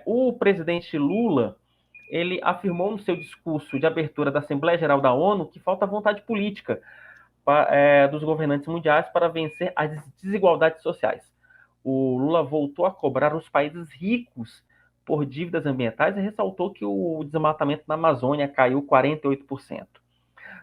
O presidente Lula, ele afirmou no seu discurso de abertura da Assembleia Geral da ONU que falta vontade política dos governantes mundiais para vencer as desigualdades sociais. O Lula voltou a cobrar os países ricos por dívidas ambientais e ressaltou que o desmatamento na Amazônia caiu 48%.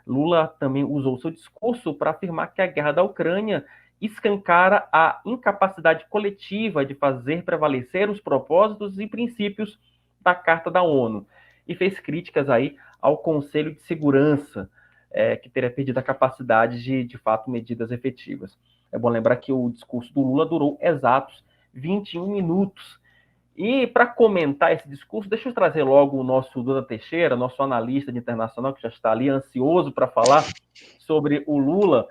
Lula também usou seu discurso para afirmar que a guerra da Ucrânia escancara a incapacidade coletiva de fazer prevalecer os propósitos e princípios da Carta da ONU e fez críticas aí ao Conselho de Segurança, que teria perdido a capacidade de fato, medidas efetivas. É bom lembrar que o discurso do Lula durou exatos 21 minutos. E para comentar esse discurso, deixa eu trazer logo o nosso Duda Teixeira, nosso analista de internacional, que já está ali ansioso para falar sobre o Lula.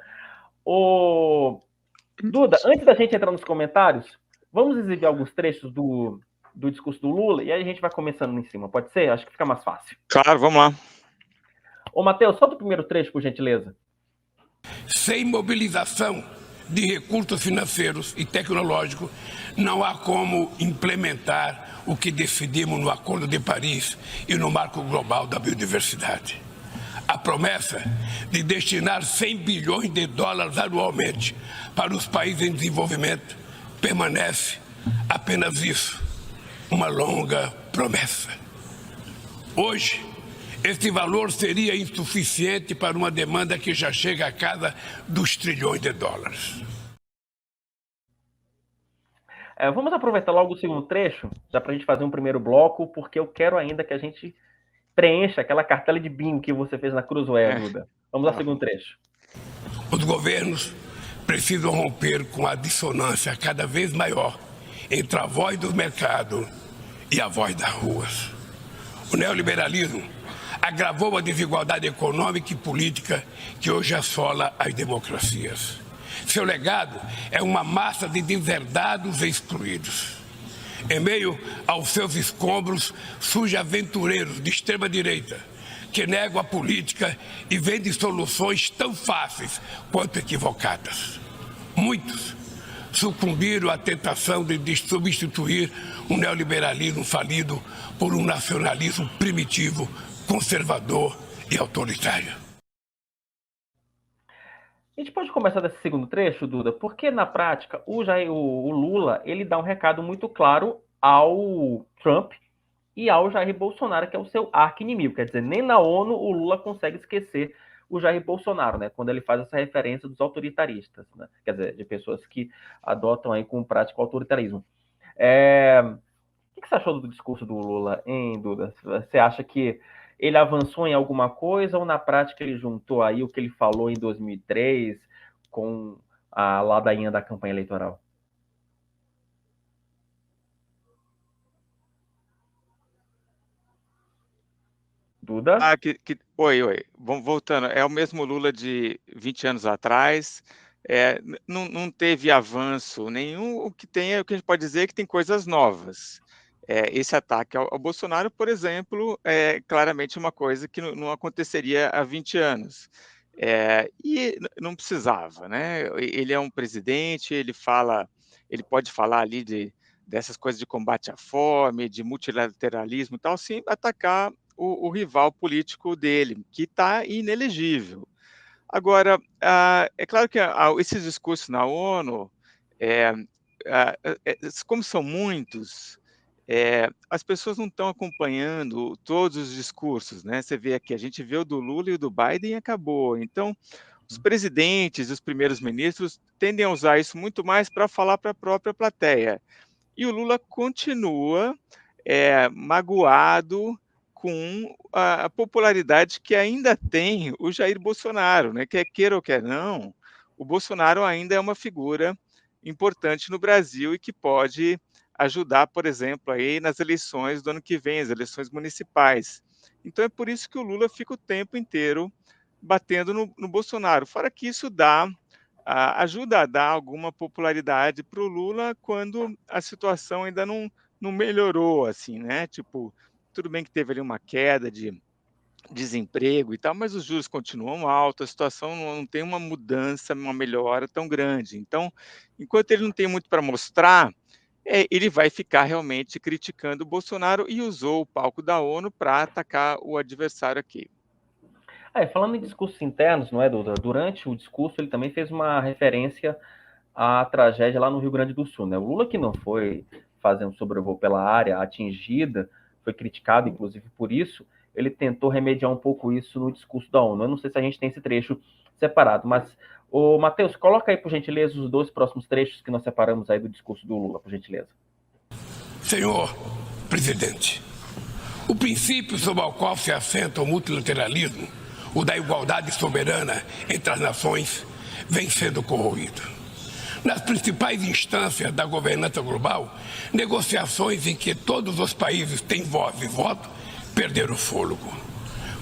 Duda, antes da gente entrar nos comentários, vamos exibir alguns trechos do discurso do Lula e aí a gente vai começando em cima, pode ser? Acho que fica mais fácil. Claro, vamos lá. Matheus, solta o primeiro trecho, por gentileza. Sem mobilização de recursos financeiros e tecnológicos, não há como implementar o que decidimos no Acordo de Paris e no Marco Global da Biodiversidade. A promessa de destinar 100 bilhões de dólares anualmente para os países em desenvolvimento permanece apenas isso, uma longa promessa. Hoje, esse valor seria insuficiente para uma demanda que já chega à casa dos trilhões de dólares. Vamos aproveitar logo o segundo trecho, já para a gente fazer um primeiro bloco, porque eu quero ainda que a gente preencha aquela cartela de bingo que você fez na Cruzoé, Duda. Vamos ao segundo trecho. Os governos precisam romper com a dissonância cada vez maior entre a voz do mercado e a voz das ruas. O neoliberalismo agravou a desigualdade econômica e política que hoje assola as democracias. Seu legado é uma massa de deserdados e excluídos. Em meio aos seus escombros, surgem aventureiros de extrema-direita que negam a política e vendem soluções tão fáceis quanto equivocadas. Muitos sucumbiram à tentação de substituir um neoliberalismo falido por um nacionalismo primitivo, conservador e autoritário. A gente pode começar desse segundo trecho, Duda, porque na prática o Lula ele dá um recado muito claro ao Trump e ao Jair Bolsonaro, que é o seu arqui-inimigo. Quer dizer, nem na ONU o Lula consegue esquecer o Jair Bolsonaro, né? Quando ele faz essa referência dos autoritaristas, né? Quer dizer, de pessoas que adotam aí como prática o autoritarismo. O que você achou do discurso do Lula, hein, Duda? Você acha que ele avançou em alguma coisa ou na prática ele juntou aí o que ele falou em 2003 com a ladainha da campanha eleitoral? Duda? Oi. Vamos voltando. É o mesmo Lula de 20 anos atrás. Não teve avanço nenhum. O que tem é o que a gente pode dizer que tem coisas novas. Esse ataque ao Bolsonaro, por exemplo, é claramente uma coisa que não aconteceria há 20 anos. E não precisava, né? Ele é um presidente, ele pode falar ali dessas coisas de combate à fome, de multilateralismo e tal, sem atacar o rival político dele, que está inelegível. Agora, é claro que esses discursos na ONU, como são muitos, as pessoas não estão acompanhando todos os discursos, né? Você vê aqui, a gente vê o do Lula e o do Biden e acabou. Então, os presidentes, os primeiros ministros tendem a usar isso muito mais para falar para a própria plateia. E o Lula continua magoado com a popularidade que ainda tem o Jair Bolsonaro, né? Quer queira ou quer não, o Bolsonaro ainda é uma figura importante no Brasil e que pode ajudar, por exemplo, aí nas eleições do ano que vem, as eleições municipais. Então é por isso que o Lula fica o tempo inteiro batendo no Bolsonaro. Fora que isso ajuda a dar alguma popularidade para o Lula quando a situação ainda não melhorou, assim, né? Tipo, tudo bem que teve ali uma queda de desemprego e tal, mas os juros continuam altos, a situação não tem uma mudança, uma melhora tão grande. Então, enquanto ele não tem muito para mostrar, ele vai ficar realmente criticando o Bolsonaro e usou o palco da ONU para atacar o adversário aqui. Falando em discursos internos, não é, Duda? Durante o discurso, ele também fez uma referência à tragédia lá no Rio Grande do Sul, né? O Lula, que não foi fazer um sobrevoo pela área atingida, foi criticado, inclusive, por isso, ele tentou remediar um pouco isso no discurso da ONU. Eu não sei se a gente tem esse trecho separado, mas, ô, Matheus, coloca aí, por gentileza, os 2 próximos trechos que nós separamos aí do discurso do Lula, por gentileza. Senhor presidente, o princípio sobre o qual se assenta o multilateralismo, o da igualdade soberana entre as nações, vem sendo corroído. Nas principais instâncias da governança global, negociações em que todos os países têm voz e voto perderam o fôlego.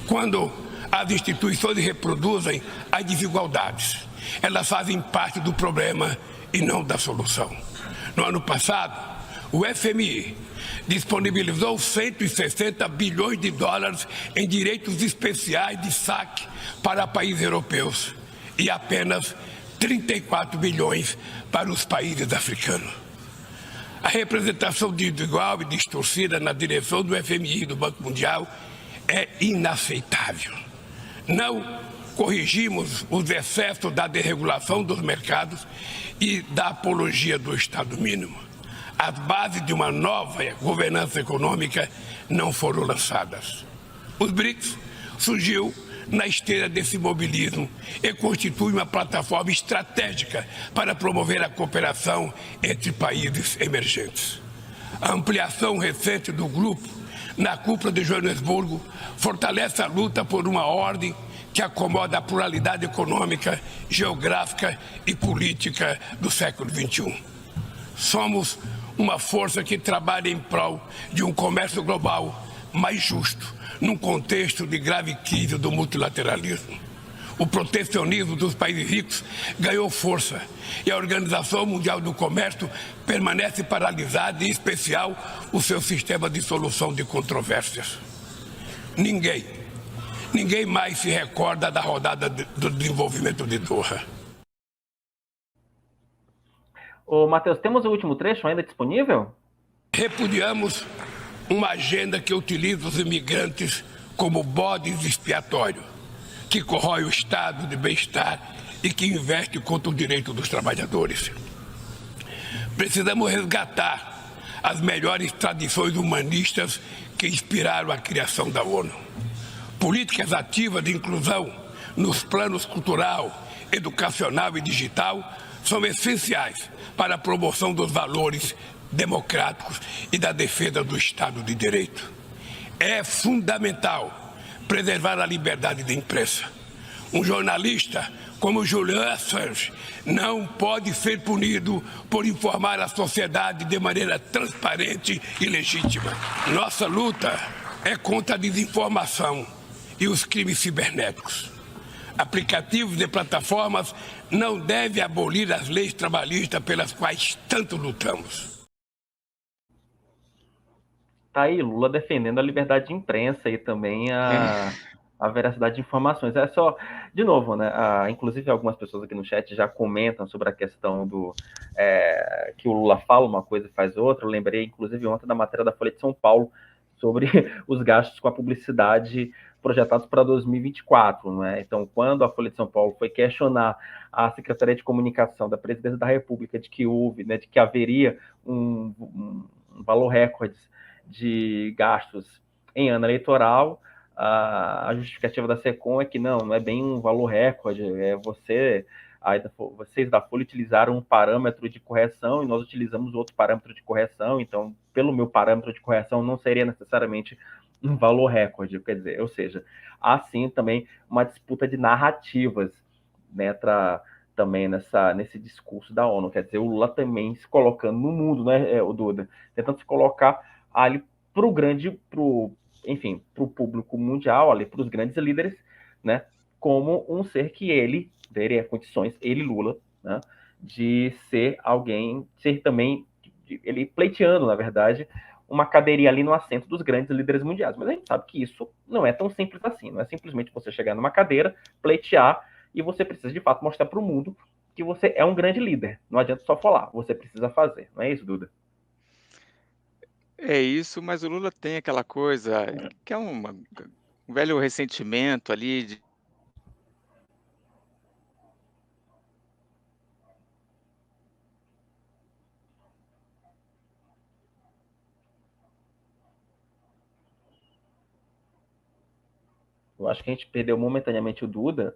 Quando as instituições reproduzem as desigualdades, elas fazem parte do problema e não da solução. No ano passado, o FMI disponibilizou 160 bilhões de dólares em direitos especiais de saque para países europeus e apenas 34 bilhões para os países africanos. A representação desigual e distorcida na direção do FMI e do Banco Mundial é inaceitável. Não corrigimos os excessos da desregulação dos mercados e da apologia do Estado mínimo. As bases de uma nova governança econômica não foram lançadas. Os BRICS surgiu na esteira desse mobilismo e constitui uma plataforma estratégica para promover a cooperação entre países emergentes. A ampliação recente do grupo na cúpula de Joanesburgo fortalece a luta por uma ordem que acomoda a pluralidade econômica, geográfica e política do século XXI. Somos uma força que trabalha em prol de um comércio global mais justo, num contexto de grave crise do multilateralismo. O protecionismo dos países ricos ganhou força e a Organização Mundial do Comércio permanece paralisada, em especial o seu sistema de solução de controvérsias. Ninguém mais se recorda da rodada do desenvolvimento de Doha. Ô, Matheus, temos o último trecho ainda disponível? Repudiamos uma agenda que utiliza os imigrantes como bodes expiatório, que corrói o estado de bem-estar e que investe contra o direito dos trabalhadores. Precisamos resgatar as melhores tradições humanistas que inspiraram a criação da ONU. Políticas ativas de inclusão nos planos cultural, educacional e digital são essenciais para a promoção dos valores democráticos e da defesa do Estado de Direito. É fundamental preservar a liberdade de imprensa. Um jornalista como Julian Assange não pode ser punido por informar a sociedade de maneira transparente e legítima. Nossa luta é contra a desinformação e os crimes cibernéticos. Aplicativos e plataformas não devem abolir as leis trabalhistas pelas quais tanto lutamos. Tá aí, Lula defendendo a liberdade de imprensa e também a veracidade de informações. É só, de novo, né? Inclusive algumas pessoas aqui no chat já comentam sobre a questão do que o Lula fala uma coisa e faz outra. Eu lembrei, inclusive, ontem da matéria da Folha de São Paulo sobre os gastos com a publicidade projetados para 2024, não é? Então, quando a Folha de São Paulo foi questionar a Secretaria de Comunicação da Presidência da República de que houve, né, de que haveria um valor recorde de gastos em ano eleitoral, a justificativa da SECOM é que não é bem um valor recorde, vocês da Folha utilizaram um parâmetro de correção e nós utilizamos outro parâmetro de correção, então, pelo meu parâmetro de correção, não seria necessariamente um valor recorde, quer dizer, ou seja, há sim também uma disputa de narrativas, né, também nesse discurso da ONU, quer dizer, o Lula também se colocando no mundo, né, o Duda, tentando se colocar ali para o público mundial, ali para os grandes líderes, né, como um ser que ele teria condições, ele, Lula, né, de ser também, ele pleiteando, na verdade, uma cadeirinha ali no assento dos grandes líderes mundiais. Mas a gente sabe que isso não é tão simples assim. Não é simplesmente você chegar numa cadeira, pleitear, e você precisa, de fato, mostrar para o mundo que você é um grande líder. Não adianta só falar, você precisa fazer. Não é isso, Duda? É isso, mas o Lula tem aquela coisa que é um velho ressentimento ali de Eu acho que a gente perdeu momentaneamente o Duda.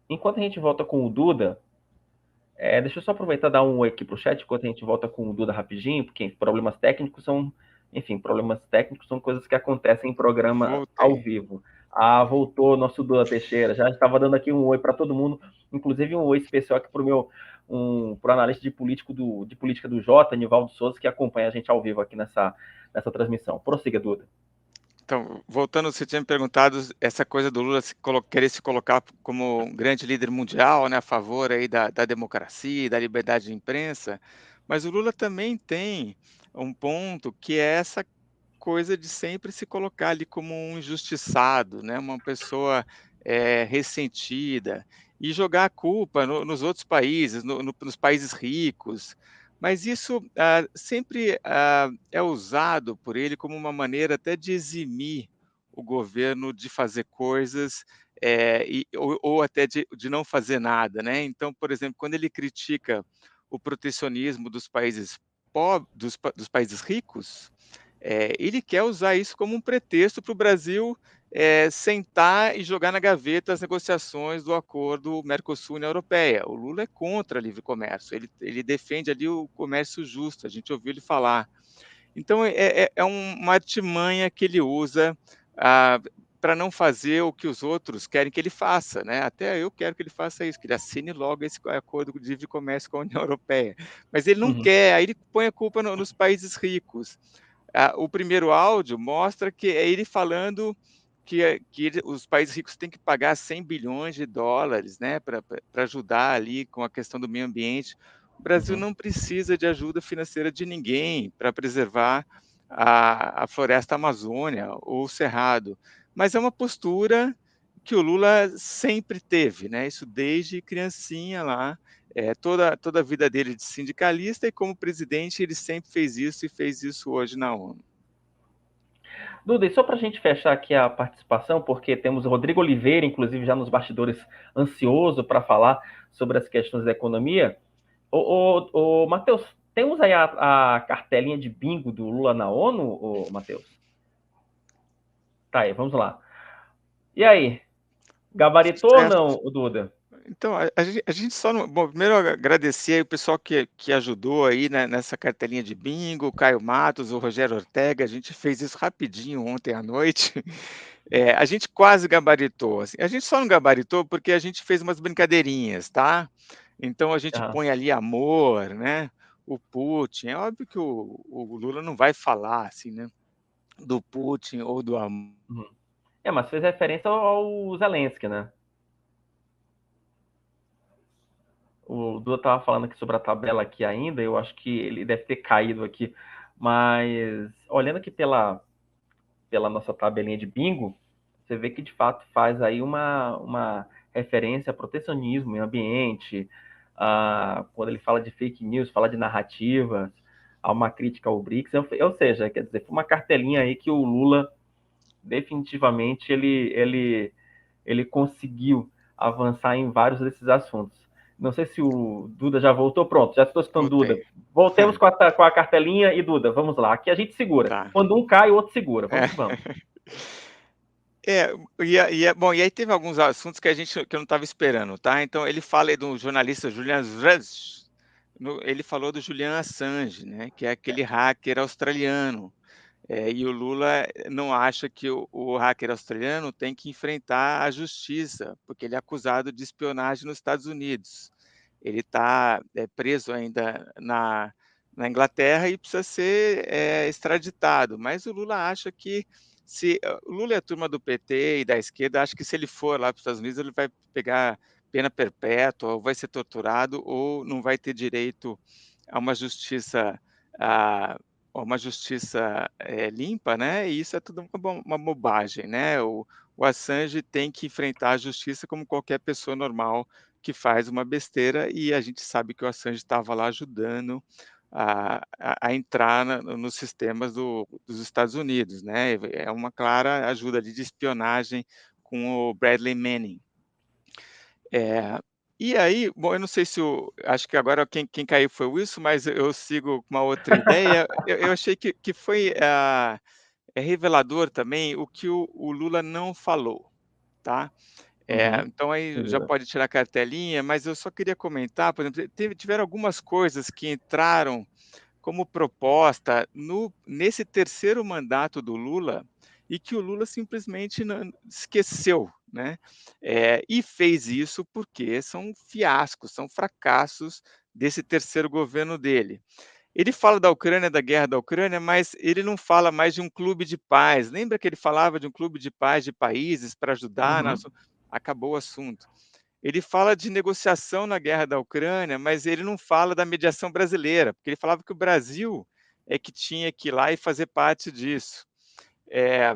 Enquanto a gente volta com o Duda, deixa eu só aproveitar e dar um oi aqui pro chat, enquanto a gente volta com o Duda rapidinho, porque problemas técnicos são coisas que acontecem em programa ao voltei. vivo. Ah, voltou nosso Duda Teixeira, já estava dando aqui um oi para todo mundo, inclusive um oi especial aqui pro analista de política do Jota, Nivaldo Souza, que acompanha a gente ao vivo aqui nessa transmissão. Prossiga, Duda. Então, voltando, você tinha me perguntado essa coisa do Lula querer se colocar como um grande líder mundial, né, a favor aí da democracia, da liberdade de imprensa, mas o Lula também tem um ponto que é essa coisa de sempre se colocar ali como um injustiçado, né, uma pessoa ressentida, e jogar a culpa nos outros países, nos países ricos. Mas isso sempre é usado por ele como uma maneira até de eximir o governo de fazer coisas ou até de não fazer nada, né? Então, por exemplo, quando ele critica o protecionismo dos países dos países ricos, ele quer usar isso como um pretexto para o Brasil sentar e jogar na gaveta as negociações do acordo Mercosul-União Europeia. O Lula é contra livre comércio, ele defende ali o comércio justo, a gente ouviu ele falar. Então, uma artimanha que ele usa para não fazer o que os outros querem que ele faça, né? Até eu quero que ele faça isso, que ele assine logo esse acordo de livre comércio com a União Europeia. Mas ele não Uhum. quer, aí ele põe a culpa nos países ricos. O primeiro áudio mostra que é ele falando que os países ricos têm que pagar 100 bilhões de dólares, né, para ajudar ali com a questão do meio ambiente. O Brasil Uhum. não precisa de ajuda financeira de ninguém para preservar a floresta amazônia ou o cerrado, mas é uma postura que o Lula sempre teve, né, isso desde criancinha lá, toda a vida dele de sindicalista, e como presidente ele sempre fez isso e fez isso hoje na ONU. Duda, e só para a gente fechar aqui a participação, porque temos o Rodrigo Oliveira, inclusive, já nos bastidores, ansioso para falar sobre as questões da economia. Matheus, temos aí a cartelinha de bingo do Lula na ONU, Matheus? Tá aí, vamos lá. E aí, gabaritou ou Sucesso. não, Duda? Então, a gente só não. Bom, primeiro agradecer aí o pessoal que ajudou aí, né, nessa cartelinha de bingo, o Caio Matos, o Rogério Ortega, a gente fez isso rapidinho ontem à noite. A gente quase gabaritou, assim. A gente só não gabaritou porque a gente fez umas brincadeirinhas, tá? Então a gente Aham. põe ali amor, né? O Putin. É óbvio que o Lula não vai falar assim, né? Do Putin ou do amor. Uhum. Mas fez referência ao Zelensky, né? O Duda estava falando aqui sobre a tabela aqui ainda, eu acho que ele deve ter caído aqui, mas olhando aqui pela nossa tabelinha de bingo, você vê que de fato faz aí uma referência a protecionismo, meio ambiente, quando ele fala de fake news, fala de narrativas, há uma crítica ao BRICS, ou seja, quer dizer, foi uma cartelinha aí que o Lula definitivamente ele conseguiu avançar em vários desses assuntos. Não sei se o Duda já voltou. Pronto, já estou escutando Duda. Voltei. Voltemos com a cartelinha e Duda, vamos lá. Aqui a gente segura. Tá. Quando um cai, o outro segura. É. Vamos que vamos. É, bom, e aí teve alguns assuntos que eu não estava esperando, tá? Então ele fala aí do jornalista Julian Assange, ele falou do Julian Assange, né, que é aquele hacker australiano. E o Lula não acha que o hacker australiano tem que enfrentar a justiça, porque ele é acusado de espionagem nos Estados Unidos. Ele está preso ainda na Inglaterra e precisa ser extraditado. Mas o Lula acha que se o Lula e a turma do PT e da esquerda acha que se ele for lá para os Estados Unidos ele vai pegar pena perpétua, ou vai ser torturado, ou não vai ter direito a uma justiça a uma justiça limpa, né? E isso é tudo uma bobagem, né? O Assange tem que enfrentar a justiça como qualquer pessoa normal que faz uma besteira, e a gente sabe que o Assange estava lá ajudando a entrar nos sistemas dos Estados Unidos, né? É uma clara ajuda ali de espionagem com o Bradley Manning. E aí, bom, eu não sei se acho que agora quem caiu foi o Wilson, mas eu sigo com uma outra ideia. Eu achei que foi revelador também o que o Lula não falou, tá? Uhum. Então aí Sem já dúvida. pode tirar a cartelinha, mas eu só queria comentar, por exemplo, tiveram algumas coisas que entraram como proposta nesse terceiro mandato do Lula, e que o Lula simplesmente não esqueceu, né? E fez isso porque são fiascos, são fracassos desse terceiro governo dele. Ele fala da Ucrânia, da guerra da Ucrânia, mas ele não fala mais de um clube de paz. Lembra que ele falava de um clube de paz de países para ajudar? Uhum. Acabou o assunto. Ele fala de negociação na guerra da Ucrânia, mas ele não fala da mediação brasileira, porque ele falava que o Brasil é que tinha que ir lá e fazer parte disso. Eh,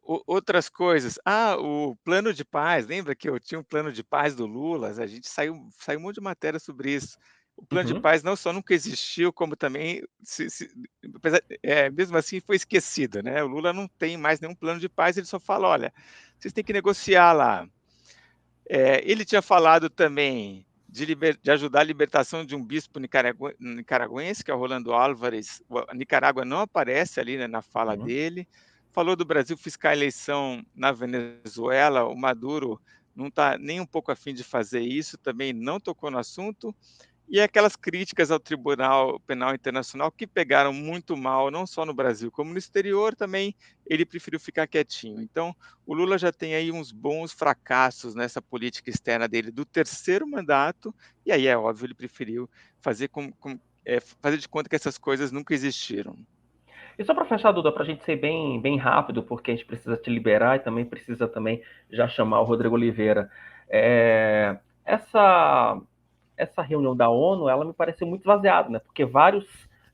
Outras coisas. O plano de paz, lembra que eu tinha um plano de paz do Lula? A gente saiu um monte de matéria sobre isso. O plano de Uhum. paz não só nunca existiu, como também mesmo assim foi esquecido, né? O Lula não tem mais nenhum plano de paz, ele só fala: "Olha, vocês têm que negociar lá". Ele tinha falado também de ajudar a libertação de um bispo nicaragüense, que é o Rolando Álvares. A Nicarágua não aparece ali, né, na fala Uhum. dele. Falou do Brasil fiscal a eleição na Venezuela. O Maduro não está nem um pouco a fim de fazer isso, também não tocou no assunto. E aquelas críticas ao Tribunal Penal Internacional, que pegaram muito mal, não só no Brasil, como no exterior também, ele preferiu ficar quietinho. Então, o Lula já tem aí uns bons fracassos nessa política externa dele do terceiro mandato, e aí é óbvio, ele preferiu fazer de conta que essas coisas nunca existiram. E só para fechar, Duda, para a gente ser bem rápido, porque a gente precisa te liberar e também precisa também já chamar o Rodrigo Oliveira. Essa reunião da ONU, ela me pareceu muito esvaziada, né? Porque vários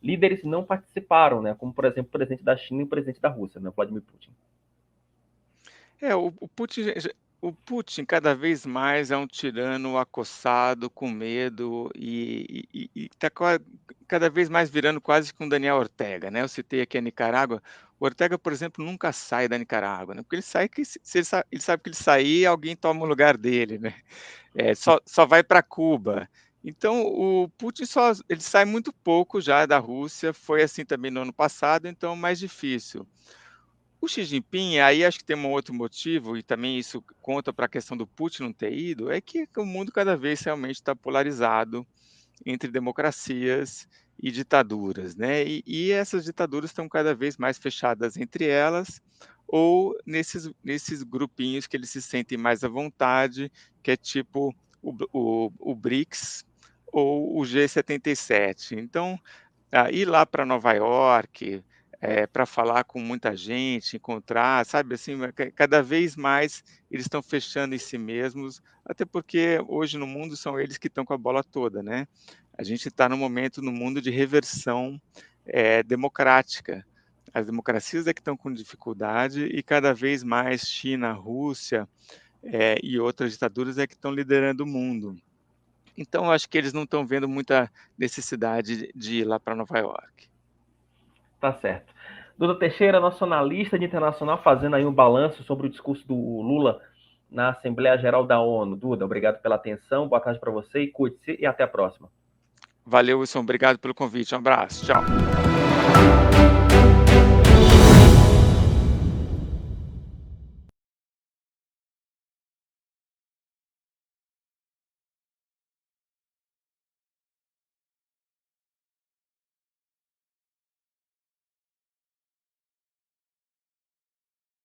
líderes não participaram, né? Como, por exemplo, o presidente da China e o presidente da Rússia, né? Vladimir Putin. O Putin cada vez mais é um tirano acossado, com medo, e está cada vez mais virando quase que um Daniel Ortega, né? Eu citei aqui a Nicarágua. O Ortega, por exemplo, nunca sai da Nicarágua, né? Porque ele sai que se ele sabe que ele sair, alguém toma o lugar dele, né? Só vai para Cuba. Então, o Putin ele sai muito pouco já da Rússia. Foi assim também no ano passado, então mais difícil. O Xi Jinping, aí acho que tem um outro motivo, e também isso conta para a questão do Putin não ter ido, é que o mundo cada vez realmente está polarizado entre democracias e ditaduras, né? E essas ditaduras estão cada vez mais fechadas entre elas, ou nesses grupinhos que eles se sentem mais à vontade, que é tipo o BRICS ou o G77. Então, ir lá para Nova York, para falar com muita gente, encontrar, sabe, assim, cada vez mais eles estão fechando em si mesmos, até porque hoje no mundo são eles que estão com a bola toda, né. A gente está no momento no mundo de reversão, democrática. As democracias é que estão com dificuldade, e cada vez mais China, Rússia, e outras ditaduras é que estão liderando o mundo. Então eu acho que eles não estão vendo muita necessidade de ir lá para Nova York. Tá certo. Duda Teixeira, nosso analista de internacional, fazendo aí um balanço sobre o discurso do Lula na Assembleia Geral da ONU. Duda, obrigado pela atenção, boa tarde para você e cuide-se e até a próxima. Valeu, Wilson, obrigado pelo convite, um abraço, tchau.